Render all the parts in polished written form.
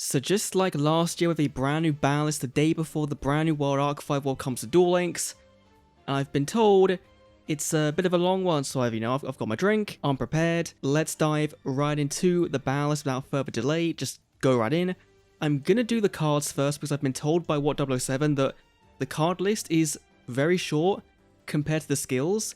So just like last year with a brand new BANLIST the day before the brand new World Archive World comes to Duel Links, and I've been told it's a bit of a long one, so I've got my drink, I'm prepared. Let's dive right into the BANLIST without further delay, just go right in. I'm gonna do the cards first because I've been told by What007 that the card list is very short compared to the skills,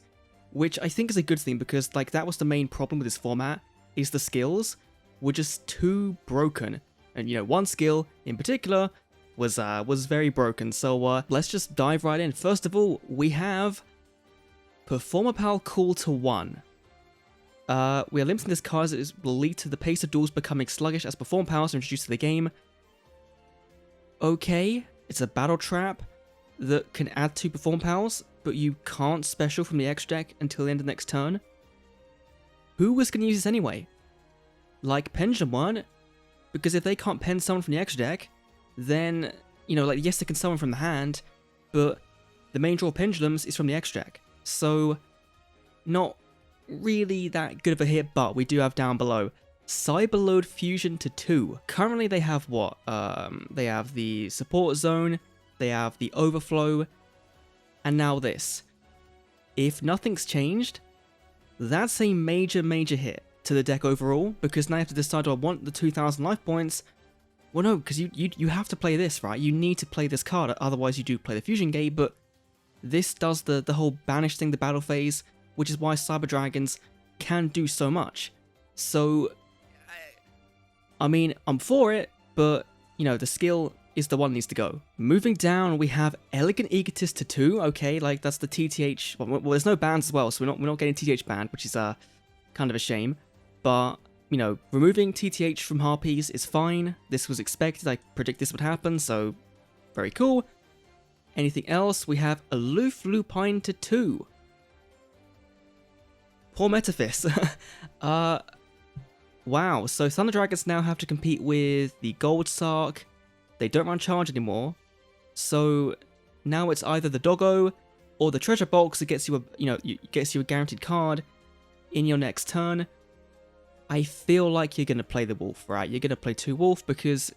which I think is a good thing because like that was the main problem with this format, is the skills were just too broken. And you know, one skill in particular was very broken. So let's just dive right in. First of all, we have Performer Pal Cool to 1. We are limiting this card as it will lead to the pace of duels becoming sluggish as Performer Pals are introduced to the game. Okay, it's a battle trap that can add 2 Performer Pals, but you can't special from the extra deck until the end of the next turn. Who was going to use this anyway? Like Pendulum weren't? Because if they can't pen someone from the extra deck, then, you know, like, yes, they can summon from the hand, but the main draw of Pendulums is from the extra deck. So, not really that good of a hit, but we do have down below Cyberload Fusion to 2. Currently, they have what? They have the Support Zone, they have the Overflow, and now this. If nothing's changed, that's a major hit to the deck overall, because now you have to decide, do I want the 2,000 life points? Well, no, because you have to play this, right? You need to play this card, otherwise you do play the Fusion Gate, but this does the whole banish thing, the battle phase, which is why Cyber Dragons can do so much. So, I mean, I'm for it, but, you know, the skill is the one that needs to go. Moving down, we have Elegant Egotist to 2, okay, like, that's the TTH, well, there's no bans as well, so we're not getting TTH banned, which is, kind of a shame. But, you know, removing TTH from Harpies is fine. This was expected. I predict this would happen, so very cool. Anything else? We have Aloof Lupine to 2. Poor Metaphys. Wow, so Thunder Dragons now have to compete with the Gold Sark. They don't run charge anymore. So now it's either the Doggo or the Treasure Box that gets you a guaranteed card in your next turn. I feel like you're going to play the Wolf, right? You're going to play 2 Wolf because,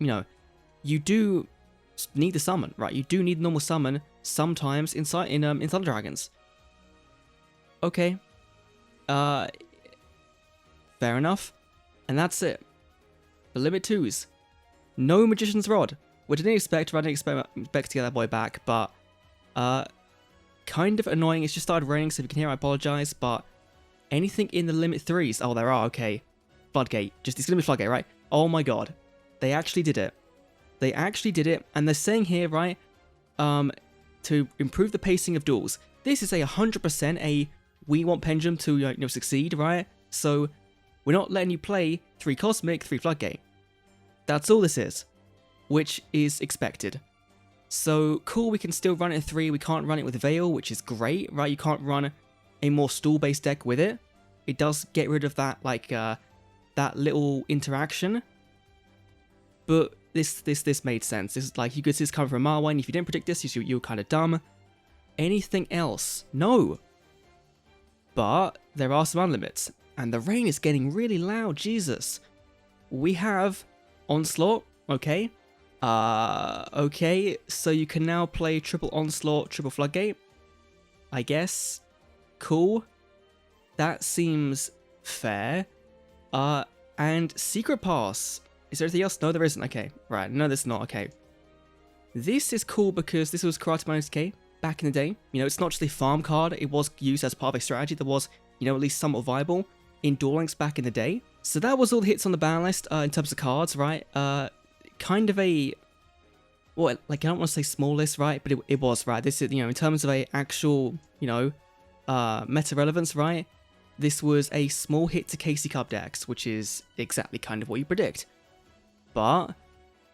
you know, you do need the summon, right? You do need normal summon sometimes in Thunder Dragons. Okay. Fair enough. And that's it. The limit 2s. No Magician's Rod, which I didn't expect, to get that boy back, but kind of annoying. It's just started raining, so if you can hear, I apologize, but anything in the limit 3s? Oh, there are, okay. Floodgate. It's gonna be Floodgate, right? Oh my god. They actually did it. They actually did it, and they're saying here, right, to improve the pacing of duels. This is 100% a we want Pendulum to, you know, succeed, right? So, we're not letting you play 3 Cosmic, 3 Floodgate. That's all this is, which is expected. So, cool, we can still run it at 3, we can't run it with Veil, which is great, right? You can't run a more stall-based deck with it. It does get rid of that, like, that little interaction. But this made sense. This is like, you could see this coming from Marwine. If you didn't predict this, you were kind of dumb. Anything else? No. But there are some unlimits. And the rain is getting really loud, Jesus. We have Onslaught, okay. Okay, so you can now play triple Onslaught, triple Floodgate, I guess. Cool. That seems fair. And Secret Pass. Is there anything else? No, there isn't. Okay, right. No, there's not. Okay. This is cool because this was Karate Minus K back in the day. You know, it's not just a farm card. It was used as part of a strategy that was, you know, at least somewhat viable in Duel Links back in the day. So that was all the hits on the ban list in terms of cards, right? Kind of a, well, like, I don't want to say small list, right? But it was, right? This is, you know, in terms of a actual, you know, meta relevance, right? This was a small hit to KC Cup decks, which is exactly kind of what you predict. But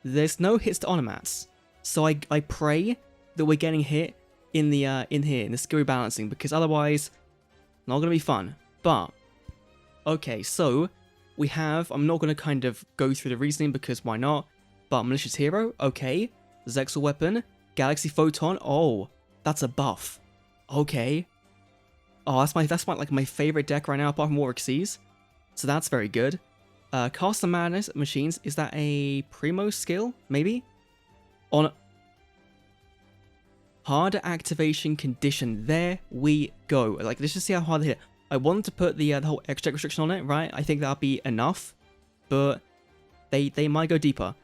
there's no hits to Onomats, so I pray that we're getting hit in the in the skill rebalancing, because otherwise, not gonna be fun. But okay, so we have, I'm not gonna kind of go through the reasoning because why not? But Malicious Hero, okay. Zexal Weapon, Galaxy Photon, oh, that's a buff. Okay. Oh, that's my like my favorite deck right now, apart from Warwick Seas. So that's very good. Cast of Madness Machines, is that a Primo skill? Maybe? On harder activation condition. There we go. Like, let's just see how hard they hit. I wanted to put the whole extra restriction on it, right? I think that'll be enough, but they might go deeper.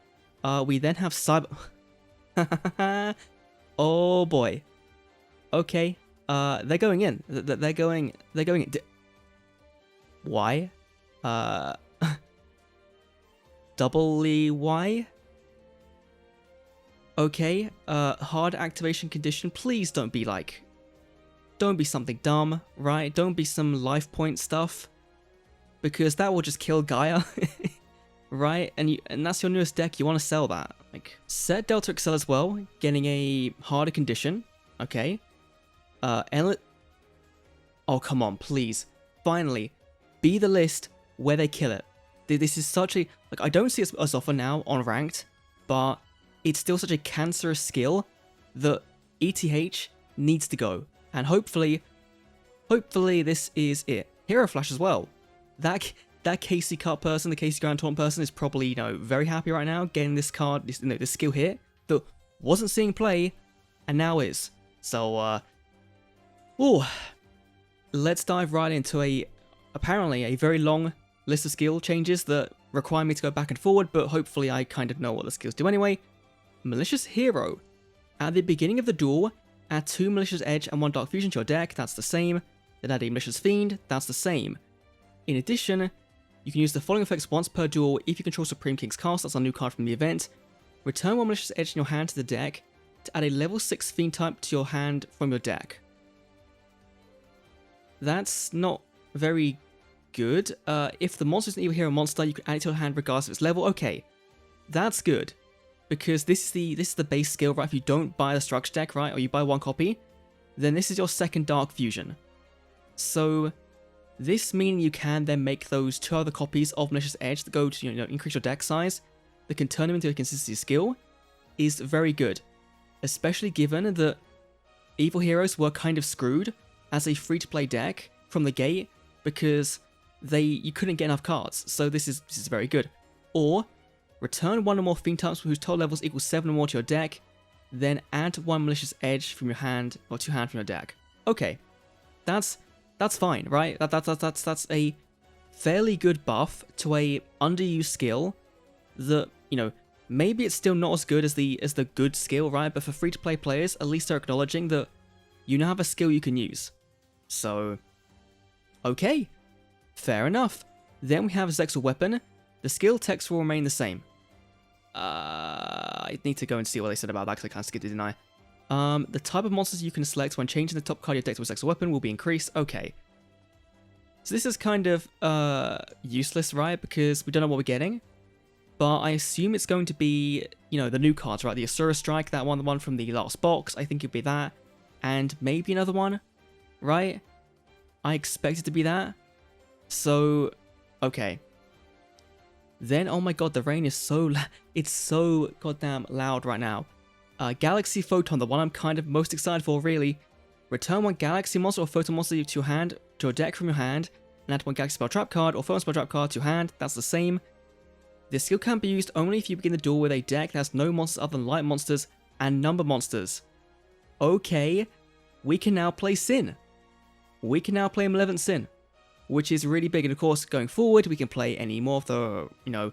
We then have Cyber... Oh boy. Okay. They're going in. They're going in. Why? Doubly why? Okay. Hard activation condition. Please don't be like... Don't be something dumb, right? Don't be some life point stuff. Because that will just kill Gaia. Right? And that's your newest deck. You want to sell that. Like, set Delta Excel as well. Getting a harder condition. Okay. Oh, come on, please. Finally. Be the list where they kill it. This is such a... Like, I don't see it as often now on Ranked. But it's still such a cancerous skill that ETH needs to go. And hopefully this is it. Hero Flash as well. That KC Cup person, the KC Grand Taunt person is probably, you know, very happy right now getting this card, this, you know, this skill here that wasn't seeing play and now is. So, let's dive right into apparently a very long list of skill changes that require me to go back and forward, but hopefully I kind of know what the skills do anyway. Malicious Hero. At the beginning of the duel, add 2 Malicious Edge and 1 Dark Fusion to your deck, that's the same. Then add a Malicious Fiend, that's the same. In addition, you can use the following effects once per duel if you control Supreme King's Cast, that's a new card from the event. Return 1 Malicious Edge in your hand to the deck to add a level 6 Fiend type to your hand from your deck. That's not very good. If the monster is an evil hero monster, you can add it to your hand regardless of its level. Okay, that's good. Because this is the base skill, right? If you don't buy the structure deck, right, or you buy 1 copy, then this is your second Dark Fusion. So this means you can then make those 2 other copies of Malicious Edge that go to, you know, increase your deck size, that can turn them into a consistency skill, is very good. Especially given that Evil Heroes were kind of screwed as a free-to-play deck from the gate because you couldn't get enough cards. So this is very good. Or return 1 or more Fiend types whose total levels equal 7 or more to your deck, then add 1 Malicious Edge from your hand or to hand from your deck. Okay, that's fine, right? That's a fairly good buff to a underused skill that, you know, maybe it's still not as good as the good skill, right? But for free-to-play players, at least they're acknowledging that you now have a skill you can use. So, okay, fair enough. Then we have Zexal Weapon. The skill text will remain the same. I need to go and see what they said about that because I kind of skipped it, didn't I? The type of monsters you can select when changing the top card of your deck to a Zexal Weapon will be increased. Okay. So this is kind of useless, right? Because we don't know what we're getting. But I assume it's going to be, you know, the new cards, right? The Asura Strike, that one, the one from the last box. I think it'd be that. And maybe another one, right? I expect it to be that. So, okay. Then, oh my god, the rain is so it's so goddamn loud right now. Galaxy Photon, the one I'm kind of most excited for, really. Return 1 Galaxy monster or Photon monster to your hand, to your deck from your hand, and add 1 Galaxy Spell Trap card or Photon Spell Trap card to your hand. That's the same. This skill can be used only if you begin the duel with a deck that has no monsters other than light monsters and number monsters. Okay, we can now play Sin. We can now play Malevolent Sin, which is really big. And of course, going forward, we can play any more of the, you know,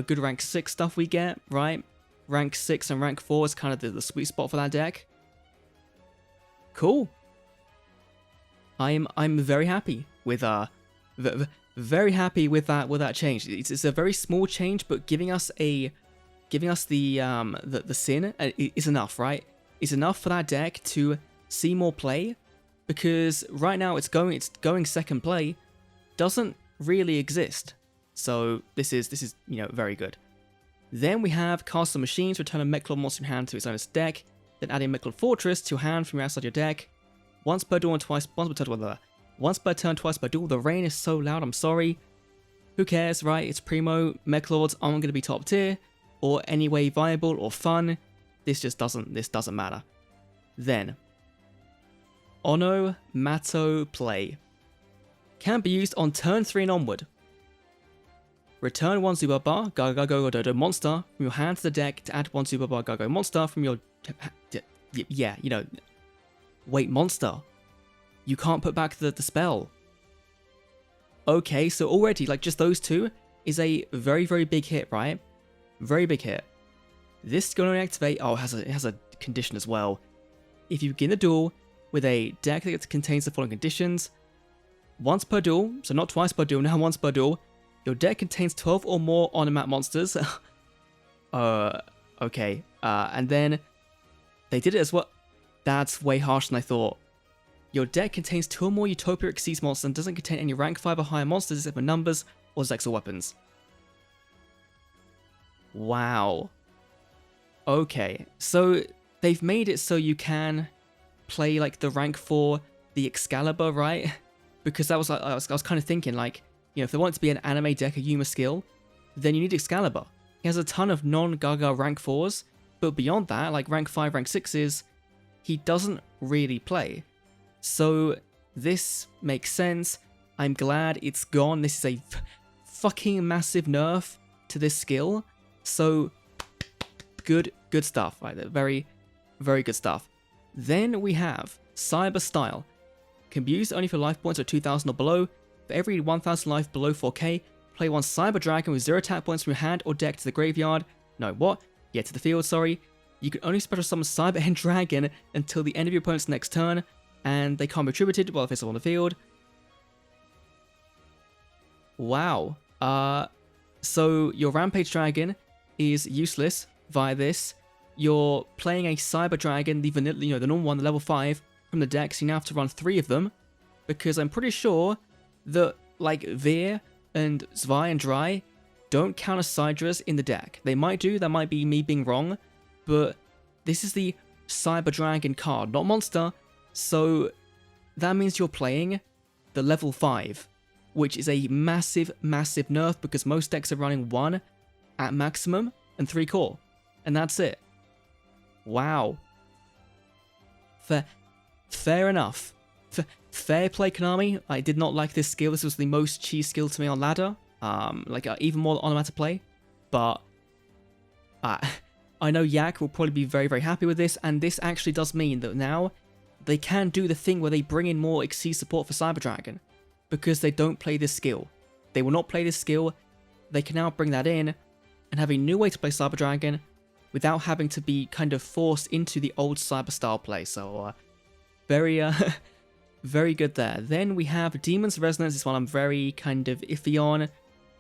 good rank 6 stuff we get, right? Rank 6 and rank 4 is kind of the sweet spot for that deck. Cool. I'm very happy with very happy with that change. It's a very small change, but giving us the Sin is enough, right? It's enough for that deck to see more play, because right now it's going second play, doesn't really exist. So this is you know, very good. Then we have Castle Machines. Return a Mechlord monster in hand to its owner's deck, then add a Mechlord Fortress to your hand from your outside your deck. Once per turn, twice per duel. The rain is so loud, I'm sorry. Who cares, right? It's Primo. Mechlords aren't going to be top tier, or anyway viable or fun. This doesn't matter. Then, Onomat play. Can be used on turn 3 and onward. return 1 Super Bar Gargo Dodo monster from your hand to the deck to add 1 Super Bar Gargo monster from your... Yeah, you know... Wait, monster. You can't put back the spell. Okay, so already, like, just those two is a very, very big hit, right? Very big hit. This is going to activate... Oh, it has a condition as well. If you begin the duel with a deck that contains the following conditions, once per duel, so not twice per duel, now once per duel, your deck contains 12 or more Onomat monsters. Okay. And then they did it as well. That's way harsher than I thought. Your deck contains 2 or more Utopia Exceeds monsters and doesn't contain any rank 5 or higher monsters except for numbers or Zex or weapons. Wow. Okay, so they've made it so you can play like the rank 4, the Excalibur, right? Because that was I was kind of thinking, like, you know, if they want it to be an anime deck, a Yuma skill, then you need Excalibur. He has a ton of non-Gaga rank 4s, but beyond that, like rank 5, rank 6s, he doesn't really play. So this makes sense. I'm glad it's gone. This is a fucking massive nerf to this skill. So good stuff, right there. Very, very good stuff. Then we have Cyber Style. Can be used only for life points of 2,000 or below. For every 1,000 life below 4k, play 1 Cyber Dragon with 0 attack points from your hand or deck to the graveyard. No, what? Yeah, to the field, sorry. You can only special summon Cyber End Dragon until the end of your opponent's next turn, and they can't be attributed while it's on the field. Wow. So your Rampage Dragon is useless via this. You're playing a Cyber Dragon, the vanilla, you know, the normal one, the level 5, from the deck, so you now have to run 3 of them, because I'm pretty sure that, like, Veer and Zwei and Dry don't count as Sidras in the deck. They might do, that might be me being wrong, but this is the Cyber Dragon card, not monster, so that means you're playing the level 5, which is a massive, massive nerf, because most decks are running 1 at maximum and 3 core, and that's it. Wow. Fair enough. Fair play, Konami. I did not like this skill. This was the most cheese skill to me on ladder. Even more Onomat to play. But I know Yak will probably be very, very happy with this, and this actually does mean that now they can do the thing where they bring in more Exceed support for Cyber Dragon, because they don't play this skill. They will not play this skill. They can now bring that in and have a new way to play Cyber Dragon without having to be kind of forced into the old Cyber style play. So very very good there. Then we have Demon's Resonance. This one I'm very kind of iffy on.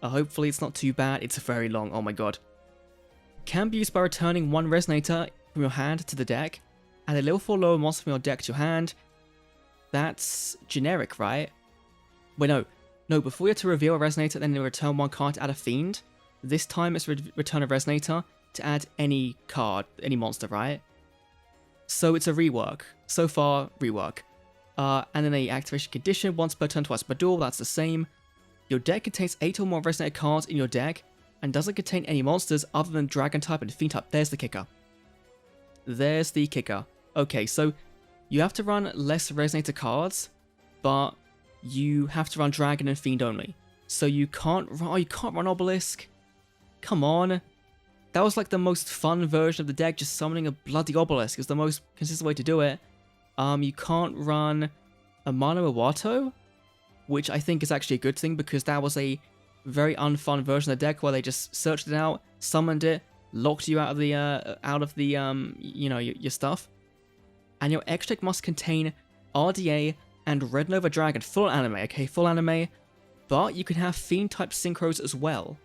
Hopefully it's not too bad. It's very long. Oh my god. Can be used by returning 1 Resonator from your hand to the deck. Add a level 4 lower monster from your deck to your hand. That's generic, right? Wait, no. Before you have to reveal a Resonator, then return 1 card to add a Fiend. This time it's return a Resonator to add any card, any monster, right? So it's a rework. So far, rework. And then a activation condition, once per turn, twice per duel, that's the same. Your deck contains 8 or more Resonator cards in your deck, and doesn't contain any monsters other than Dragon type and Fiend type. There's the kicker. There's the kicker. Okay, so you have to run less Resonator cards, but you have to run Dragon and Fiend only. So you can't run Obelisk? Come on. That was like the most fun version of the deck, just summoning a bloody Obelisk is the most consistent way to do it. You can't run a Mono Iwato, which I think is actually a good thing, because that was a very unfun version of the deck where they just searched it out, summoned it, locked you out of the you know, your stuff. And your X deck must contain RDA and Red Nova Dragon, full anime, okay, full anime, but you can have Fiend type synchros as well.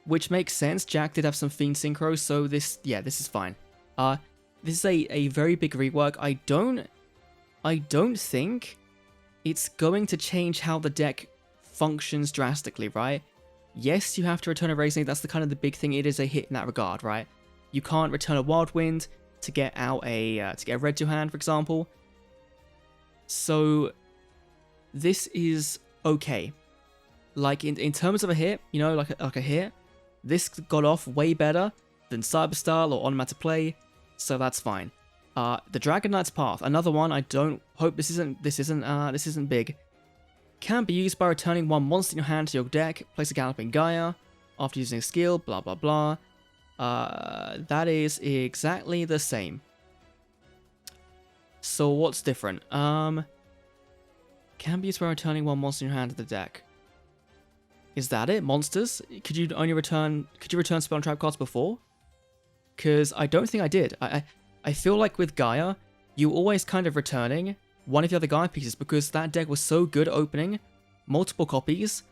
Which makes sense. Jack did have some Fiend synchros, so this is fine. This is a very big rework. I don't think it's going to change how the deck functions drastically, right? Yes, you have to return a Resonator. That's the kind of the big thing. It is a hit in that regard, right? You can't return a Wild Wind to get out a red to hand, for example. So this is okay. Like in terms of a hit, you know, like a hit. This got off way better than Cyberstyle or Onomat to play, so that's fine. The Dragon Knight's Path, another one. I don't hope this isn't big. Can be used by returning one monster in your hand to your deck, place a Galloping Gaia, after using a skill, blah blah blah. That is exactly the same. So what's different? Can be used by returning one monster in your hand to the deck. Is that it? Monsters? Could you return spell and trap cards before? Because I don't think I did. I feel like with Gaia, you always kind of returning one of the other Gaia pieces because that deck was so good at opening multiple copies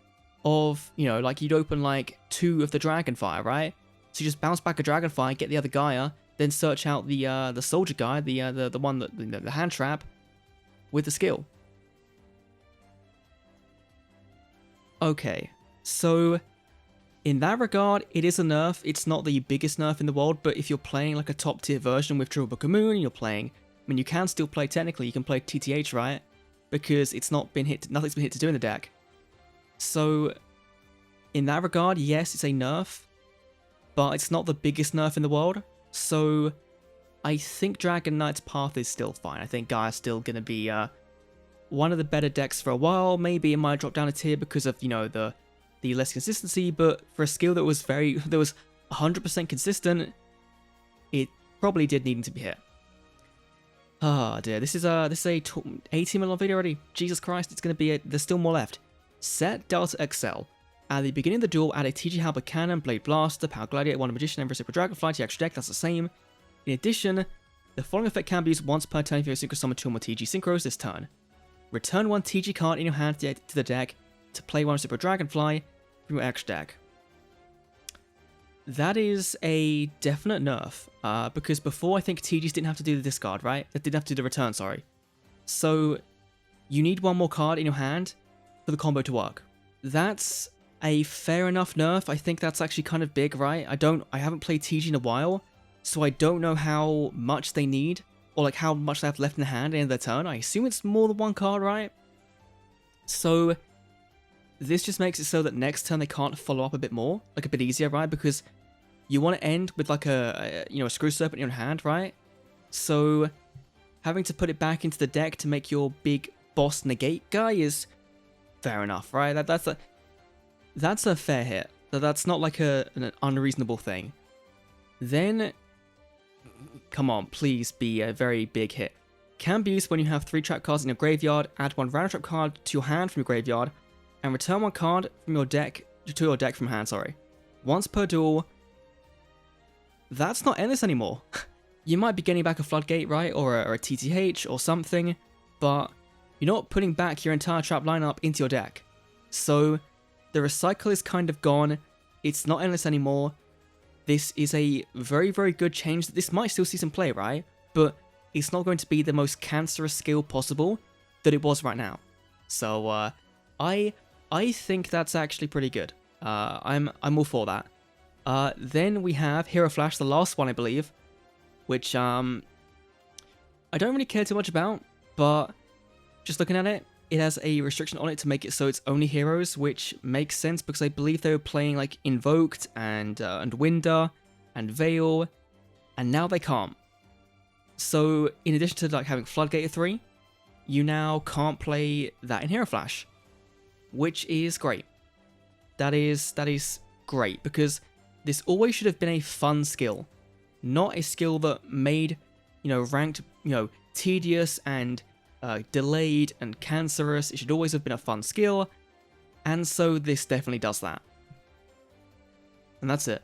of, you know, like you'd open like 2 of the Dragonfire, right? So you just bounce back a Dragonfire, get the other Gaia, then search out the Soldier Guy, the one that the hand trap with the skill. Okay, so in that regard, it is a nerf. It's not the biggest nerf in the world, but if you're playing like a top tier version with Triple Book of Moon, you're playing, I mean, you can still play technically. You can play TTH, right? Because it's not been hit. Nothing's been hit to do in the deck. So in that regard, yes, it's a nerf, but it's not the biggest nerf in the world. So I think Dragon Knight's path is still fine. I think Gaia's still gonna be one of the better decks for a while. Maybe it might drop down a tier because of, you know, the less consistency, but for a skill that was 100% consistent, it probably did need to be hit. Ah dear, this is a 18-minute video already. Jesus Christ, it's gonna be there's still more left. Set Delta XL. At the beginning of the duel, add a TG Halberd Cannon, Blade Blaster, Power Gladiator, Wonder Magician, and Super Dragonfly to your extra deck. That's the same. In addition, the following effect can be used once per turn if you synchro summon 2 or more TG Synchros this turn. Return 1 TG card in your hand to the deck to play 1 Super Dragonfly from your extra deck. That is a definite nerf, because before I think TGs didn't have to do the discard, right? They didn't have to do the return, sorry. So you need 1 more card in your hand for the combo to work. That's a fair enough nerf. I think that's actually kind of big, right? I haven't played TG in a while, so I don't know how much they need, or like how much they have left in the hand at the end of their turn. I assume it's more than 1 card, right? So this just makes it so that next turn they can't follow up a bit more, like a bit easier, right? Because you want to end with like a Screw Serpent in your hand, right? So having to put it back into the deck to make your big boss negate guy is fair enough, right? That's a fair hit. That's not like an unreasonable thing. Then, come on, please be a very big hit. Can be used when you have 3 trap cards in your graveyard, add 1 random trap card to your hand from your graveyard, and return 1 card from your deck to your deck from hand, sorry. Once per duel. That's not endless anymore. You might be getting back a Floodgate, right? Or a TTH or something, but you're not putting back your entire trap lineup into your deck. So the recycle is kind of gone. It's not endless anymore. This is a very, very good change. This might still see some play, right? But it's not going to be the most cancerous skill possible that it was right now. So I think that's actually pretty good. I'm all for that. Then we have Hero Flash, the last one I believe, which I don't really care too much about, but just looking at it, it has a restriction on it to make it so it's only heroes, which makes sense because I believe they were playing like Invoked and Winder and Veil, and now they can't. So in addition to like having Floodgate 3, you now can't play that in Hero Flash, which is great. That is great because this always should have been a fun skill, not a skill that made, ranked, tedious and delayed and cancerous. It should always have been a fun skill, and so this definitely does that. And that's it.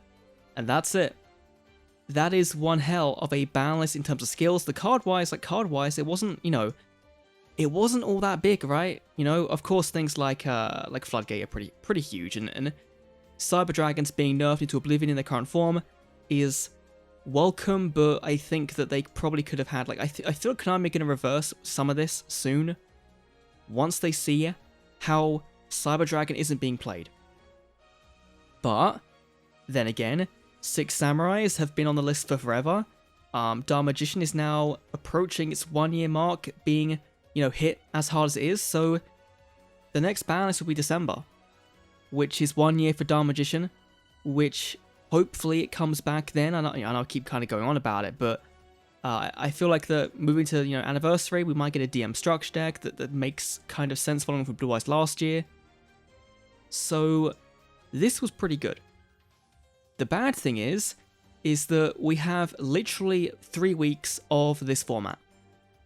And that's it. That is one hell of a ban list in terms of skills. The card-wise, it wasn't, it wasn't all that big, right? Of course, things like Floodgate are pretty huge, and Cyber Dragons being nerfed into oblivion in their current form is welcome, but I think that they probably could have had, I feel like Konami are going to reverse some of this soon, once they see how Cyber Dragon isn't being played. But then again, 6 Samurais have been on the list for forever. Dark Magician is now approaching its 1-year mark, being, hit as hard as it is, so the next ban list will be December, which is 1 year for Dark Magician, which hopefully it comes back then. And I'll keep kind of going on about it, but I feel like that moving to, you know, Anniversary, we might get a DM structure deck that makes kind of sense following from Blue Eyes last year. So this was pretty good. The bad thing is that we have literally 3 weeks of this format,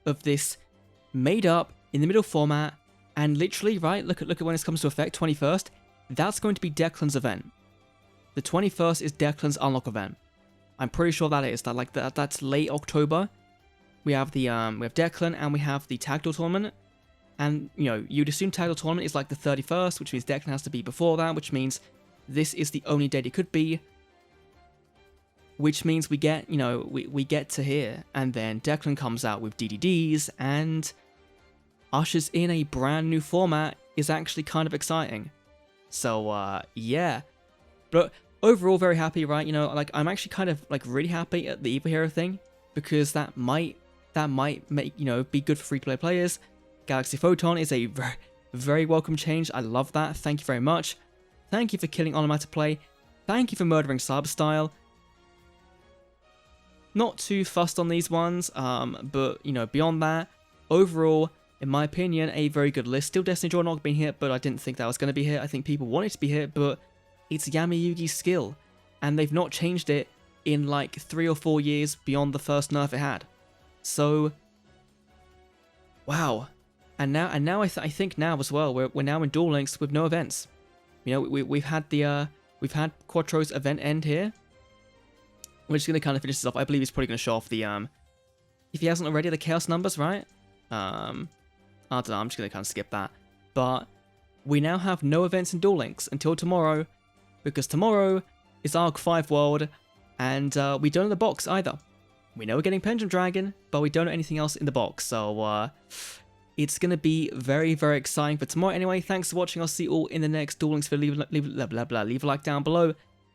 of this made up in the middle format, and literally, right, look at when this comes to effect, 21st, that's going to be Declan's event. The 21st is Declan's unlock event. I'm pretty sure that is that's late October. We have the we have Declan and we have the Tag Duel tournament, and you know, you'd assume Tag Duel tournament is like the 31st, which means Declan has to be before that, which means this is the only date it could be. Which means we get, you know, we get to here, and then Declan comes out with DDDs and ushers in a brand new format. Is actually kind of exciting. So yeah, but overall very happy, right? You know, like I'm actually kind of like really happy at the Evil Hero thing, because that might make, you know, be good for free-to-play players. Galaxy Photon is a very, very welcome change. I love that. Thank you very much. Thank you for killing Onomat to play. Thank you for murdering Cyberstyle. Not too fussed on these ones, but you know, beyond that, overall, in my opinion, a very good list. Still Destiny Draw not being hit, but I didn't think that was going to be hit. I think people wanted to be hit, but it's Yami Yugi's skill, and they've not changed it in like 3 or 4 years beyond the first nerf it had. So, wow. And now I think now as well, we're now in Duel Links with no events. You know, we've had Quattro's event end here. We're just gonna kind of finish this off. I believe he's probably gonna show off the if he hasn't already, the chaos numbers, right? I don't know. I'm just gonna kind of skip that. But we now have no events in Duel Links until tomorrow, because tomorrow is Arc 5 World, and we don't know the box either. We know we're getting Pendulum Dragon, but we don't know anything else in the box. So it's gonna be very, very exciting for tomorrow. Anyway, thanks for watching. I'll see you all in the next Duel Links video. Leave a like down below,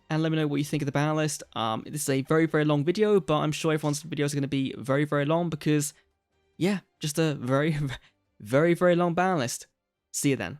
and let me know what you think of the ban list. This is a very, very long video, but I'm sure everyone's videos are going to be very, very long because, yeah, just a very, very, very long ban list. See you then.